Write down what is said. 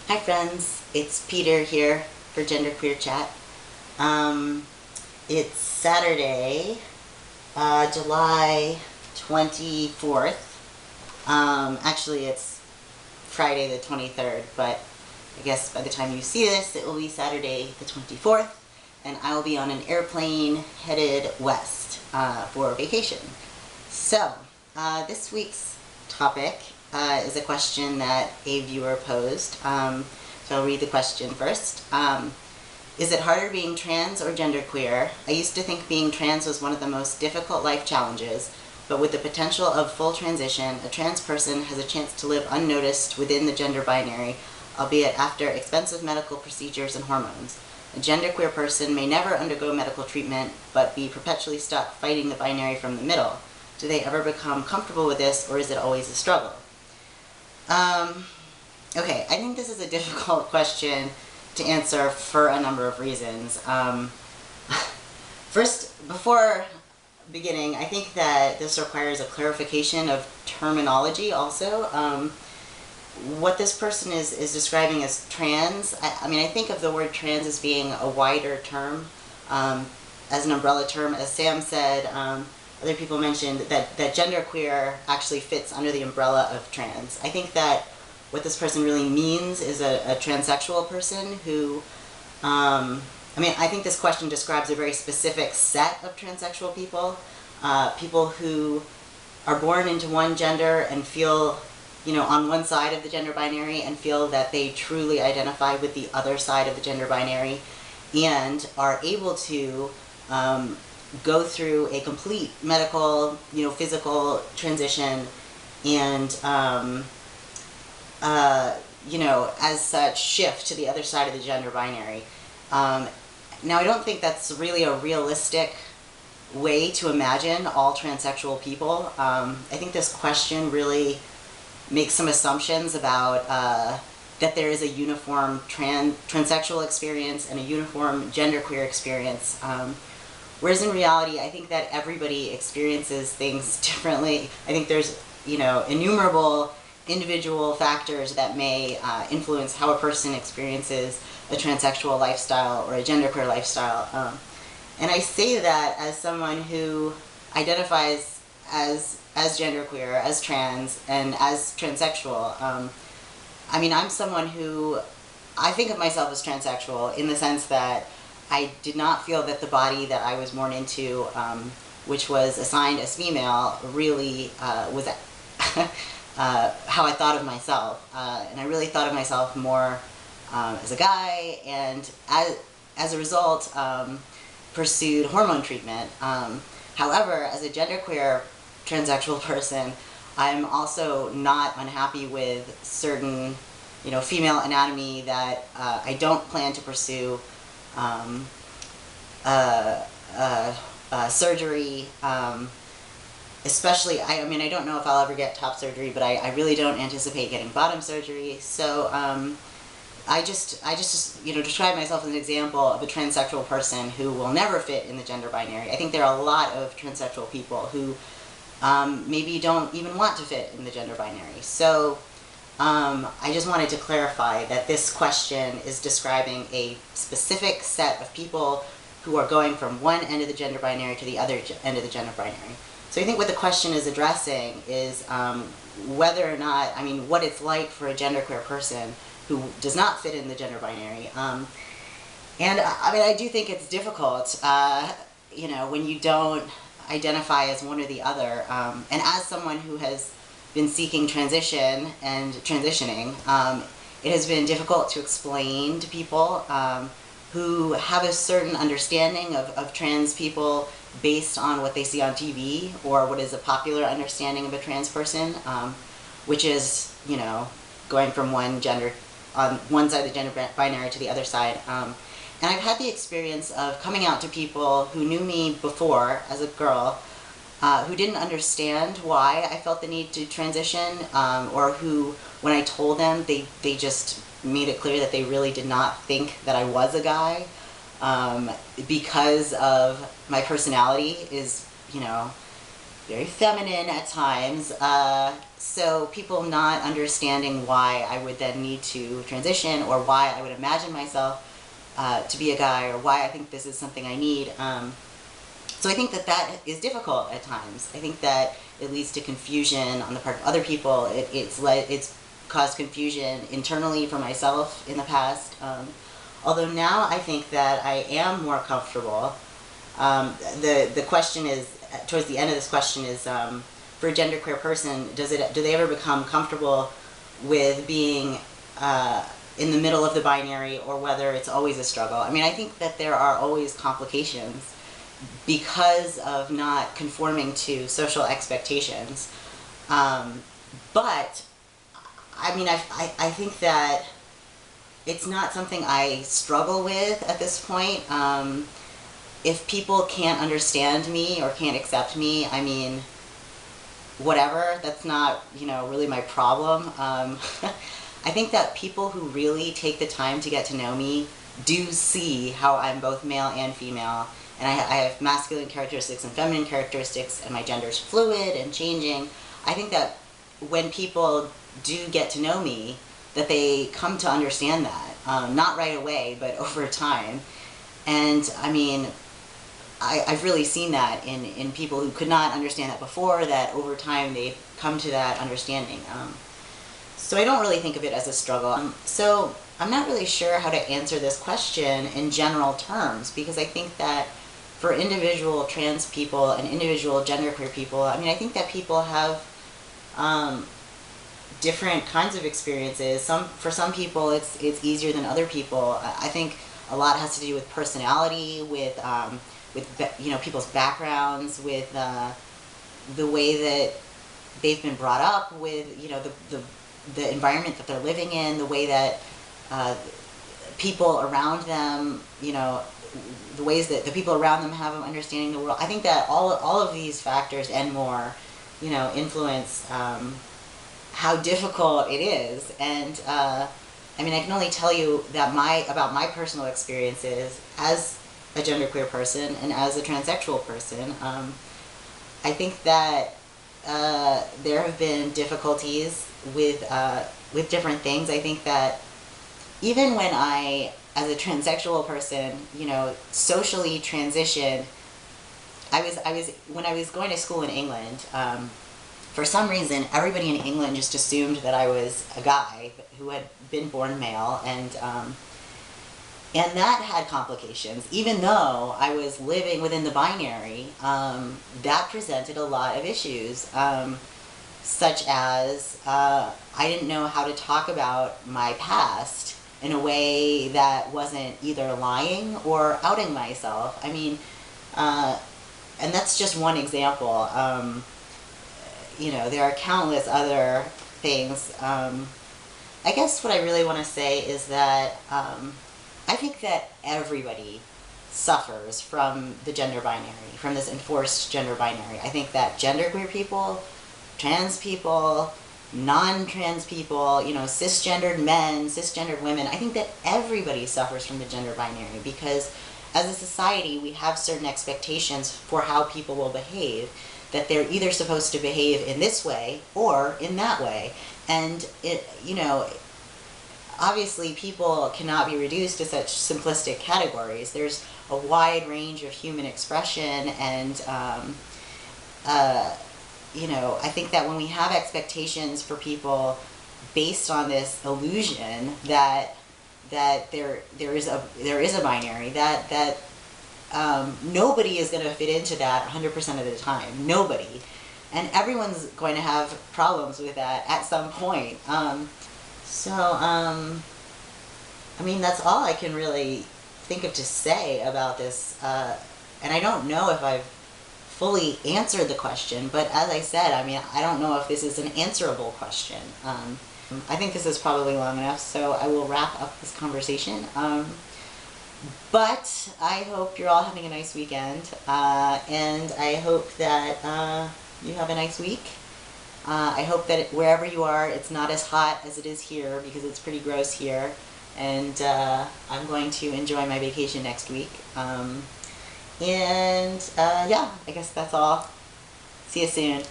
Hi friends, it's Peter here for Genderqueer Chat. It's Saturday, July 24th. Actually it's Friday the 23rd, but I guess by the time you see this it will be Saturday the 24th, and I will be on an airplane headed west for vacation. So, this week's topic is a question that a viewer posed. So I'll read the question first. Is it harder being trans or genderqueer? I used to think being trans was one of the most difficult life challenges, but with the potential of full transition, a trans person has a chance to live unnoticed within the gender binary, albeit after expensive medical procedures and hormones. A genderqueer person may never undergo medical treatment, but be perpetually stuck fighting the binary from the middle. Do they ever become comfortable with this, or is it always a struggle? Okay, I think this is a difficult question to answer for a number of reasons. First, before beginning, I think that this requires a clarification of terminology also. What this person is describing as trans, I mean, I think of the word trans as being a wider term, as an umbrella term. As Sam said, other people mentioned that genderqueer actually fits under the umbrella of trans. I think that what this person really means is a transsexual person who, I mean, I think this question describes a very specific set of transsexual people, people who are born into one gender and feel, you know, on one side of the gender binary and feel that they truly identify with the other side of the gender binary, and are able to go through a complete medical, you know, physical transition, and you know, as such, shift to the other side of the gender binary. Now, I don't think that's really a realistic way to imagine all transsexual people. I think this question really makes some assumptions about that there is a uniform transsexual experience and a uniform genderqueer experience. Whereas in reality, I think that everybody experiences things differently. I think there's, you know, innumerable individual factors that may influence how a person experiences a transsexual lifestyle or a genderqueer lifestyle. And I say that as someone who identifies as genderqueer, as trans, and as transsexual. I mean, I'm someone who, I think of myself as transsexual in the sense that I did not feel that the body that I was born into, which was assigned as female, really was how I thought of myself. And I really thought of myself more as a guy, and as a result, pursued hormone treatment. However, as a genderqueer transsexual person, I'm also not unhappy with certain, you know, female anatomy that I don't plan to pursue. Surgery, especially, I mean, I don't know if I'll ever get top surgery, but I really don't anticipate getting bottom surgery. So I just, you know, describe myself as an example of a transsexual person who will never fit in the gender binary. I think there are a lot of transsexual people who maybe don't even want to fit in the gender binary. So I just wanted to clarify that this question is describing a specific set of people who are going from one end of the gender binary to the other end of the gender binary. So I think what the question is addressing is whether or not, I mean, what it's like for a genderqueer person who does not fit in the gender binary. And I mean, I do think it's difficult, you know, when you don't identify as one or the other. And as someone who has been seeking transition and transitioning, it has been difficult to explain to people who have a certain understanding of trans people based on what they see on TV, or what is a popular understanding of a trans person, which is, you know, going from one gender, on one side of the gender binary to the other side. And I've had the experience of coming out to people who knew me before as a girl, who didn't understand why I felt the need to transition, or who, when I told them, they just made it clear that they really did not think that I was a guy, because of my personality is, you know, very feminine at times, So people not understanding why I would then need to transition, or why I would imagine myself to be a guy, or why I think this is something I need. So I think that that is difficult at times. I think that it leads to confusion on the part of other people. It's caused confusion internally for myself in the past. Although now I think that I am more comfortable. The question is, towards the end of this question is, for a genderqueer person, do they ever become comfortable with being in the middle of the binary, or whether it's always a struggle? I mean, I think that there are always complications because of not conforming to social expectations. But, I mean, I think that it's not something I struggle with at this point. If people can't understand me or can't accept me, I mean, whatever, that's not, really my problem. I think that people who really take the time to get to know me do see how I'm both male and female, and I have masculine characteristics and feminine characteristics, and my gender is fluid and changing. I think that when people do get to know me, that they come to understand that, not right away, but over time. And I mean, I've really seen that in people who could not understand that before, that over time they've come to that understanding. So I don't really think of it as a struggle. So I'm not really sure how to answer this question in general terms, because I think that for individual trans people and individual genderqueer people, I mean, I think that people have different kinds of experiences. For some people it's easier than other people. I think a lot has to do with personality, with people's backgrounds, with the way that they've been brought up, with the environment that they're living in, the way that people around them, the ways that the people around them have of understanding the world. I think that all of these factors and more, influence how difficult it is. And I mean, I can only tell you that about my personal experiences as a genderqueer person and as a transsexual person. I think that there have been difficulties with different things. I think that even when I, as a transsexual person, socially transitioned, when I was going to school in England, for some reason, everybody in England just assumed that I was a guy who had been born male, and that had complications. Even though I was living within the binary, that presented a lot of issues, such as I didn't know how to talk about my past in a way that wasn't either lying or outing myself. I mean, and that's just one example. There are countless other things. I guess what I really want to say is that I think that everybody suffers from the gender binary, from this enforced gender binary. I think that genderqueer people, trans people, non-trans people, cisgendered men, cisgendered women, I think that everybody suffers from the gender binary, because as a society we have certain expectations for how people will behave, that they're either supposed to behave in this way or in that way. And obviously people cannot be reduced to such simplistic categories. There's a wide range of human expression, and I think that when we have expectations for people based on this illusion that there is a binary, that nobody is going to fit into that 100% of the time. Nobody. And everyone's going to have problems with that at some point. I mean, that's all I can really think of to say about this. And I don't know if I've fully answered the question, but as I said, I mean, I don't know if this is an answerable question. I think this is probably long enough, so I will wrap up this conversation. But I hope you're all having a nice weekend, and I hope that you have a nice week. I hope that wherever you are, it's not as hot as it is here, because it's pretty gross here, and I'm going to enjoy my vacation next week. Yeah, I guess that's all. See you soon.